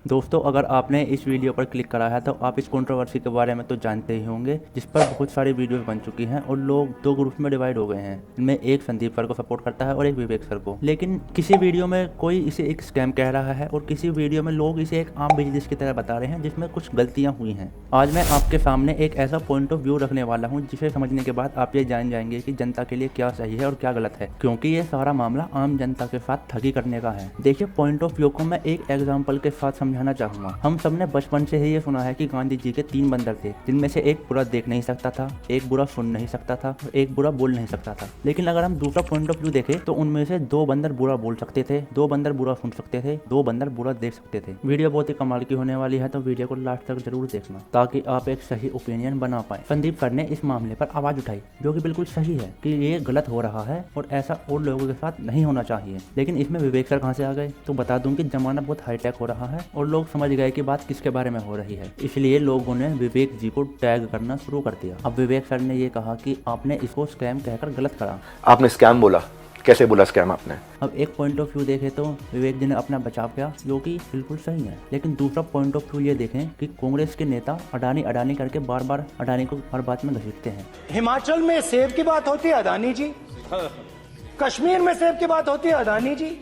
दोस्तों, अगर आपने इस वीडियो पर क्लिक करा है तो आप इस कंट्रोवर्सी के बारे में तो जानते ही होंगे, जिस पर बहुत सारी वीडियोस बन चुकी हैं और लोग दो ग्रुप में डिवाइड हो गए हैं। इनमें एक संदीप सर को सपोर्ट करता है और एक विवेक सर को। लेकिन किसी वीडियो में कोई इसे एक स्कैम कह रहा है और किसी वीडियो में लोग इसे एक आम बिजनेस की तरह बता रहे हैं जिसमें कुछ गलतियां हुई हैं। आज मैं आपके सामने एक ऐसा पॉइंट ऑफ व्यू रखने वाला हूँ जिसे समझने के बाद आप ये जान जाएंगे कि जनता के लिए क्या सही है और क्या गलत है, क्योंकि ये सारा मामला आम जनता के साथ ठगी करने का है। देखिए, पॉइंट ऑफ व्यू को मैं एक एग्जाम्पल के साथ समझाना चाहूंगा। हम सबने बचपन से ही ये सुना है कि गांधी जी के 3 बंदर थे, जिनमें से एक बुरा देख नहीं सकता था, एक बुरा सुन नहीं सकता था और एक बुरा बोल नहीं सकता था। लेकिन अगर हम दूसरा पॉइंट ऑफ व्यू देखें तो उनमें से 2 बंदर बुरा बोल सकते थे, 2 बंदर बुरा सुन सकते थे, 2 बंदर बुरा देख सकते थे। वीडियो बहुत ही कमाल की होने वाली है, तो वीडियो को लास्ट तक जरूर देखना ताकि आप एक सही ओपिनियन बना पाए। संदीप सर ने इस मामले पर आवाज उठाई, जो कि बिल्कुल सही है कि ये गलत हो रहा है और ऐसा और लोगों के साथ नहीं होना चाहिए। लेकिन इसमें विवेक सर कहाँ से आ गए? तो बता दूं कि जमाना बहुत हाईटेक हो रहा है और लोग समझ गए कि बात किसके बारे में हो रही है, इसलिए लोगों ने विवेक जी को टैग करना शुरू कर दिया। अब विवेक सर ने ये कहा कि आपने इसको स्कैम कहकर गलत करा। आपने स्कैम बोला, कैसे बोला स्कैम आपने? अब एक पॉइंट ऑफ व्यू देखें तो विवेक जी ने अपना बचाव किया, जो कि बिल्कुल सही है। लेकिन दूसरा पॉइंट ऑफ व्यू ये देखें कि कांग्रेस के नेता अडानी करके बार बार अडानी को हर बात में घसीटते हैं। हिमाचल में सेब की बात होती है, अडानी जी। कश्मीर में सेब की बात होती है, अडानी जी।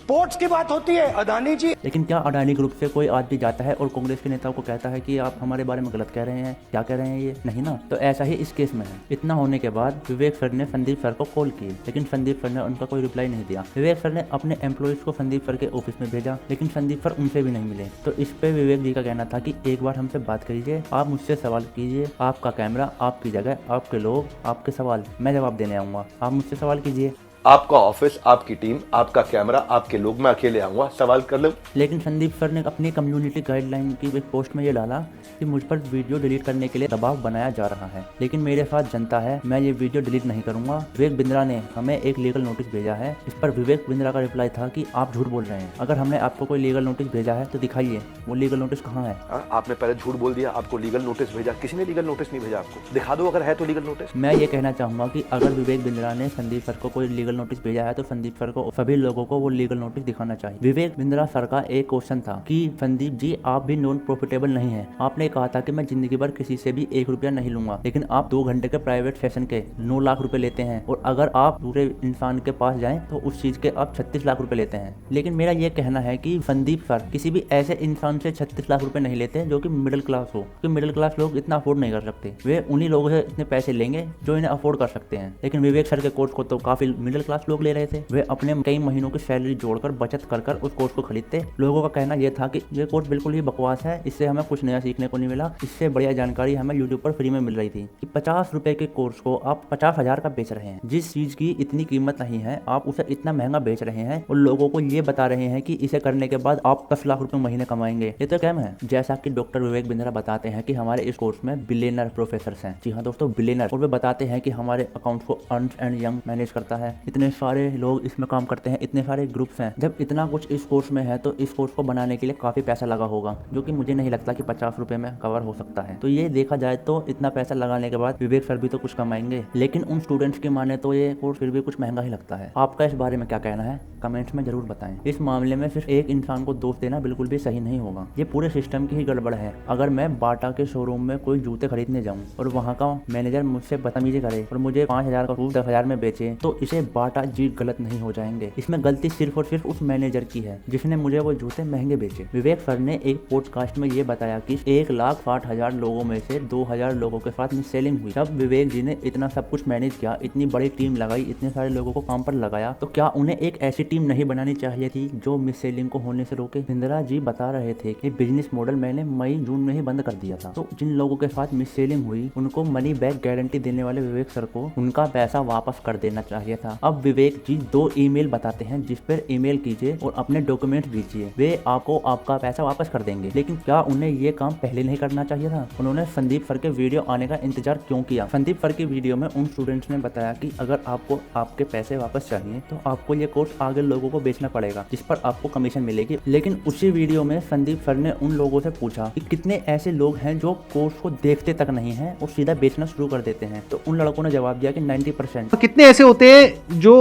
पोर्ट्स की बात होती है, अडानी जी। लेकिन क्या अडानी ग्रुप से कोई आदमी जाता है और कांग्रेस के नेताओं को कहता है कि आप हमारे बारे में गलत कह रहे हैं, क्या कह रहे हैं ये? नहीं ना। तो ऐसा ही इस केस में है। इतना होने के बाद विवेक सर ने संदीप सर को कॉल की, लेकिन संदीप सर ने उनका कोई रिप्लाई नहीं दिया। विवेक सर ने अपने एम्प्लॉइज को संदीप सर के ऑफिस में भेजा, लेकिन संदीप सर उनसे भी नहीं मिले। तो इस पे विवेक जी का कहना था कि एक बार हमसे बात करिए, आप मुझसे सवाल कीजिए, आपका कैमरा, आपकी जगह, आपके लोग, आपके सवाल, मैं जवाब देने आऊंगा, आप मुझसे सवाल कीजिए। आपका ऑफिस, आपकी टीम, आपका कैमरा, आपके लोग, मैं अकेले आऊंगा, सवाल कर लो। लेकिन संदीप सर ने अपनी कम्युनिटी गाइडलाइन की एक पोस्ट में ये डाला कि मुझ पर वीडियो डिलीट करने के लिए दबाव बनाया जा रहा है, लेकिन मेरे साथ जनता है, मैं ये वीडियो डिलीट नहीं करूंगा। विवेक बिंद्रा ने हमें एक लीगल नोटिस भेजा है। इस पर विवेक बिंद्रा का रिप्लाई था कि आप झूठ बोल रहे हैं। अगर हमने आपको कोई लीगल नोटिस भेजा है तो दिखाइए, वो लीगल नोटिस कहाँ है? आपने पहले झूठ बोल दिया, आपको लीगल नोटिस भेजा। किसी ने लीगल नोटिस नहीं भेजा आपको, दिखा दो अगर है तो लीगल नोटिस। मैं ये कहना चाहूंगा कि अगर विवेक बिंद्रा ने संदीप सर को कोई लीगल नोटिस भेजा है तो संदीप सर को, सभी लोगों को वो लीगल नोटिस दिखाना चाहिए। विवेक बिंद्रा सर का एक क्वेश्चन था कि संदीप जी, आप भी नॉन प्रॉफिटेबल नहीं है। आपने कहा था कि मैं जिंदगी भर किसी से भी 1 रुपया नहीं लूंगा, लेकिन आप 2 घंटे के प्राइवेट सेशन के 9 लाख रुपए लेते हैं और अगर आप दूसरे इंसान के पास जाएं तो उस चीज के आप 36 लाख रुपए लेते हैं। लेकिन मेरा ये कहना है कि संदीप सर किसी भी ऐसे इंसान से 36 लाख रुपए नहीं लेते जो कि मिडिल क्लास हो, क्योंकि मिडिल क्लास लोग इतना अफोर्ड नहीं कर सकते। वे उन्हीं लोगों से इतने पैसे लेंगे जो इन्हें अफोर्ड कर सकते हैं। लेकिन विवेक सर के कोर्स को तो काफी मिडिल क्लास लोग ले रहे थे। वे अपने कई महीनों की सैलरी जोड़कर बचत कर उस कोर्स को खरीदते। लोगों का कहना यह था कि ये कोर्स बिल्कुल ही बकवास है, इससे हमें कुछ नया सीखने को नहीं मिला, इससे बढ़िया जानकारी हमें यूट्यूब पर फ्री में मिल रही थी। कि 50 रुपए के कोर्स को आप 50,000 का बेच रहे हैं, जिस चीज की इतनी कीमत नहीं है आप उसे इतना महंगा बेच रहे हैं और लोगों को ये बता रहे हैं कि इसे करने के बाद आप 10 लाख रुपए महीने कमाएंगे। ये तो कैम है। जैसा कि डॉक्टर विवेक बिंद्रा बताते हैं कि हमारे इस कोर्स में बिलियनर प्रोफेसर हैं। जी हाँ दोस्तों, बिलियनर। और वे बताते हैं कि हमारे अकाउंट को अर्न्स्ट एंड यंग मैनेज करता है। इतने सारे लोग इसमें काम करते हैं, इतने सारे ग्रुप्स हैं। जब इतना कुछ इस कोर्स में है तो इस कोर्स को बनाने के लिए काफी पैसा लगा होगा, जो कि मुझे नहीं लगता कि 50 रुपए में कवर हो सकता है। तो ये देखा जाए तो इतना पैसा लगाने के बाद विवेक सर भी तो कुछ कमाएंगे, लेकिन उन स्टूडेंट्स की माने तो ये कोर्स फिर भी कुछ महंगा ही लगता है। आपका इस बारे में क्या कहना है? कमेंट्स में जरूर बताएं। इस मामले में सिर्फ एक इंसान को दोष देना बिल्कुल भी सही नहीं होगा। ये पूरे सिस्टम की ही गड़बड़ है। अगर मैं बाटा के शोरूम में कोई जूते खरीदने जाऊँ और वहाँ का मैनेजर मुझसे बदतमीजी करे और मुझे 5,000 का सूट 10,000 में बेचे, तो इसे बाटा जी गलत नहीं हो जाएंगे। इसमें गलती सिर्फ और सिर्फ उस मैनेजर की है जिसने मुझे वो जूते महंगे बेचे। विवेक सर ने एक पॉडकास्ट में ये बताया कि 1,60,000 लोगों में से 2,000 लोगों के साथ मिस सेलिंग हुई। जब विवेक जी ने इतना सब कुछ मैनेज किया, इतनी बड़ी टीम लगाई, इतने सारे लोगों को काम पर लगाया, तो क्या उन्हें एक ऐसी टीम नहीं बनानी चाहिए थी जो मिस सेलिंग को होने से रोके? बिंद्रा जी बता रहे थे कि बिजनेस मॉडल मैंने मई जून में ही बंद कर दिया था। तो जिन लोगों के साथ मिस सेलिंग हुई उनको मनी बैक गारंटी देने वाले विवेक सर को उनका पैसा वापस कर देना चाहिए था। अब विवेक जी 2 ईमेल बताते हैं जिस पर ईमेल कीजिए और अपने डॉक्यूमेंट दीजिए, वे आपको आपका पैसा वापस कर देंगे। लेकिन क्या उन्हें ये काम पहले नहीं करना चाहिए था? उन्होंने संदीप सर के वीडियो आने का इंतजार क्यों किया? संदीप सर की वीडियो में उन स्टूडेंट्स ने बताया कि अगर आपको आपके पैसे वापस चाहिए तो आपको ये कोर्स आगे लोगों को बेचना पड़ेगा, जिस पर आपको कमीशन मिलेगी। लेकिन उसी वीडियो में संदीप सर ने उन लोगों से पूछा कि कितने ऐसे लोग हैं जो कोर्स को देखते तक नहीं है और सीधा बेचना शुरू कर देते हैं। तो उन लड़कों ने जवाब दिया कि 90%। कितने ऐसे होते हैं जो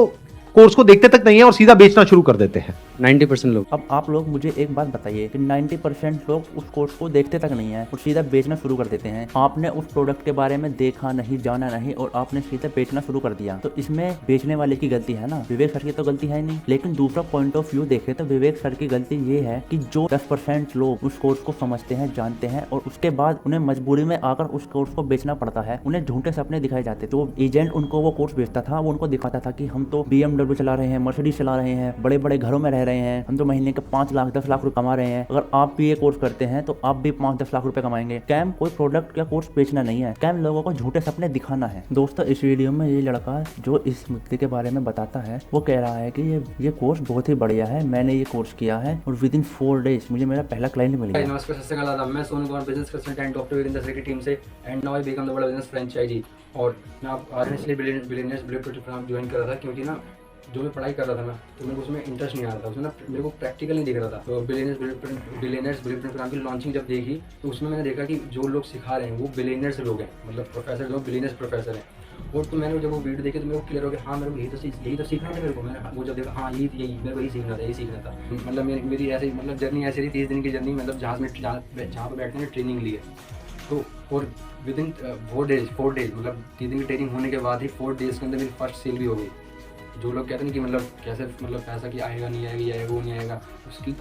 कोर्स को देखते तक नहीं है और सीधा बेचना शुरू कर देते हैं। 90% लोग। अब आप लोग मुझे एक बात बताइए कि 90% लोग उस कोर्स को देखते तक नहीं है और सीधा बेचना शुरू कर देते हैं। आपने उस प्रोडक्ट के बारे में देखा नहीं, जाना नहीं और आपने सीधा बेचना शुरू कर दिया, तो इसमें बेचने वाले की गलती है ना, विवेक सर की तो गलती है नहीं। लेकिन दूसरा पॉइंट ऑफ व्यू देखें तो विवेक सर की गलती ये है कि जो 10% लोग उस कोर्स को समझते हैं, जानते हैं और उसके बाद उन्हें मजबूरी में आकर उस कोर्स को बेचना पड़ता है, उन्हें झूठे सपने दिखाए जाते। तो एजेंट उनको वो कोर्स बेचता था, वो उनको दिखाता था कि हम तो BMW चला रहे हैं, मर्सिडीज चला रहे हैं, बड़े बड़े घरों में रह रहे हैं, हम तो महीने के 5 लाख 10 लाख रुपए कमा रहे हैं, अगर आप भी ये कोर्स करते हैं तो आप भी 5-10 लाख रुपए कमाएंगे। कैम कोई प्रोडक्ट या कोर्स बेचना नहीं है, कैम लोगों को झूठे सपने दिखाना है। दोस्तों इस वीडियो में ये लड़का जो इस मुद्दे के बारे में बताता है वो कह रहा है कि ये कोर्स बहुत ही बढ़िया है, मैंने ये कोर्स किया है और विद इन 4 डेज मुझे मेरा पहला क्लाइंट मिल गया। नमस्कार, सत श्री अकाल, आदाब। मैं Sonu Kumar, business consultant and doctor Virendra sir की टीम से, and now I become the world business franchisee. और मैं आज इसलिए बिलियनियर्स प्रोग्राम ज्वाइन कर रहा था क्योंकि ना जो मैं पढ़ाई कर रहा था ना तो मेरे को उसमें इंटरेस्ट नहीं आ रहा था, उसमें ना मेरे को प्रैक्टिकल नहीं दिख रहा था। तो बिलियनियर्स प्रोग्राम की लॉन्चिंग जब देखी तो उसमें मैंने देखा कि जो लोग सिखा रहे हैं वो बिलियनियर्स लोग हैं, मतलब प्रोफेसर लोग बिलियनियर्स प्रोफेसर हैं। और तो मैंने जब वो वीडियो देखी तो मेरे को क्लियर हो गया, हाँ मेरे को यही तो सीखना था मेरे को। मैंने वो जब देखा, हाँ यही मेरे को यही सीखना था। मतलब मेरी ऐसे मतलब जर्नी ऐसी रही, 30 दिन की जर्नी, मतलब जहाँ पर बैठने में ट्रेनिंग ली है। तो और विद इन 4 डेज मतलब 3 दिन की ट्रेनिंग होने के बाद ही 4 डेज के अंदर मेरी फर्स्ट सेल भी हो गई। जो लोग कहते हैं कि मतलब कैसे मतलब पैसा कि आएगा नहीं आएगा या वो नहीं आएगा, उसकी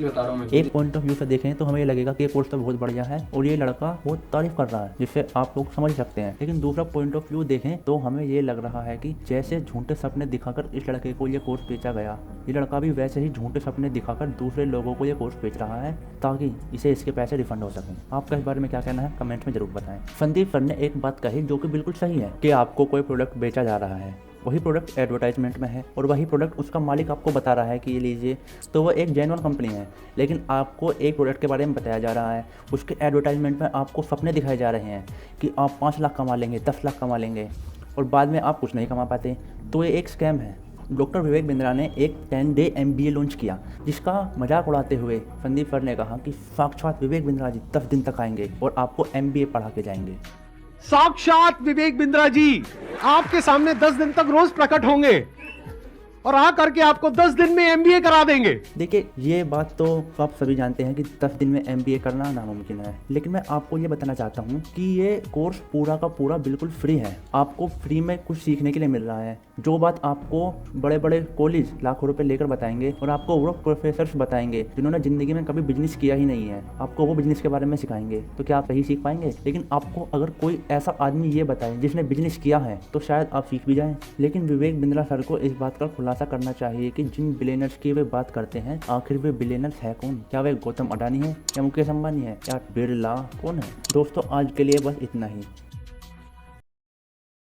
बता रहा हूँ मैं। एक पॉइंट ऑफ व्यू से देखें तो हमें ये लगेगा कि ये कोर्स तो बहुत बढ़िया है और ये लड़का बहुत तारीफ कर रहा है, जिससे आप लोग समझ सकते हैं। लेकिन दूसरा पॉइंट ऑफ व्यू देखें तो हमें ये लग रहा है कि जैसे झूठे सपने दिखाकर इस लड़के को ये कोर्स बेचा गया, ये लड़का भी वैसे ही झूठे सपने दिखाकर दूसरे लोगों को ये कोर्स बेच रहा है ताकि इसे इसके पैसे रिफंड हो सकें। आपका इस बारे में क्या कहना है कमेंट में जरूर बताएं। संदीप सर ने एक बात कही जो कि बिल्कुल सही है कि आपको कोई प्रोडक्ट बेचा जा रहा है, वही प्रोडक्ट एडवर्टाइजमेंट में है और वही प्रोडक्ट उसका मालिक आपको बता रहा है कि ये लीजिए, तो वो एक जेन्युइन कंपनी है। लेकिन आपको एक प्रोडक्ट के बारे में बताया जा रहा है, उसके एडवर्टाइजमेंट में आपको सपने दिखाए जा रहे हैं कि आप 5 लाख कमा लेंगे, 10 लाख कमा लेंगे और बाद में आप कुछ नहीं कमा पाते, तो ये एक स्कैम है। डॉक्टर विवेक बिंद्रा ने एक 10 डे MBA लॉन्च किया, जिसका मजाक उड़ाते हुए संदीप सर ने कहा कि साक्षात विवेक बिंद्रा जी 10 दिन तक आएंगे और आपको MBA पढ़ा के जाएंगे। साक्षात विवेक बिंद्रा जी आपके सामने 10 दिन तक रोज प्रकट होंगे और आ करके आपको 10 दिन में MBA करा देंगे। देखिए ये बात तो आप सभी जानते हैं कि 10 दिन में MBA करना नामुमकिन है, लेकिन मैं आपको ये बताना चाहता हूँ कि ये कोर्स पूरा का पूरा बिल्कुल फ्री है। आपको फ्री में कुछ सीखने के लिए मिल रहा है। जो बात आपको बड़े बड़े कॉलेज लाखों रुपए लेकर बताएंगे और आपको वो प्रोफेसर्स बताएंगे जिन्होंने जिंदगी में कभी बिजनेस किया ही नहीं है, आपको वो बिजनेस के बारे में सिखाएंगे, तो क्या आप सही सीख पाएंगे? लेकिन आपको अगर कोई ऐसा आदमी ये बताए जिसने बिजनेस किया है तो शायद आप सीख भी जाएं। लेकिन विवेक बिंद्रा सर को इस बात का खुलासा करना चाहिए कि जिन बिलियनर्स की वे बात करते हैं आखिर वे बिलियनर्स है कौन? क्या वे गौतम अडानी है या मुकेश अंबानी है या बिरला? कौन है? दोस्तों आज के लिए बस इतना ही।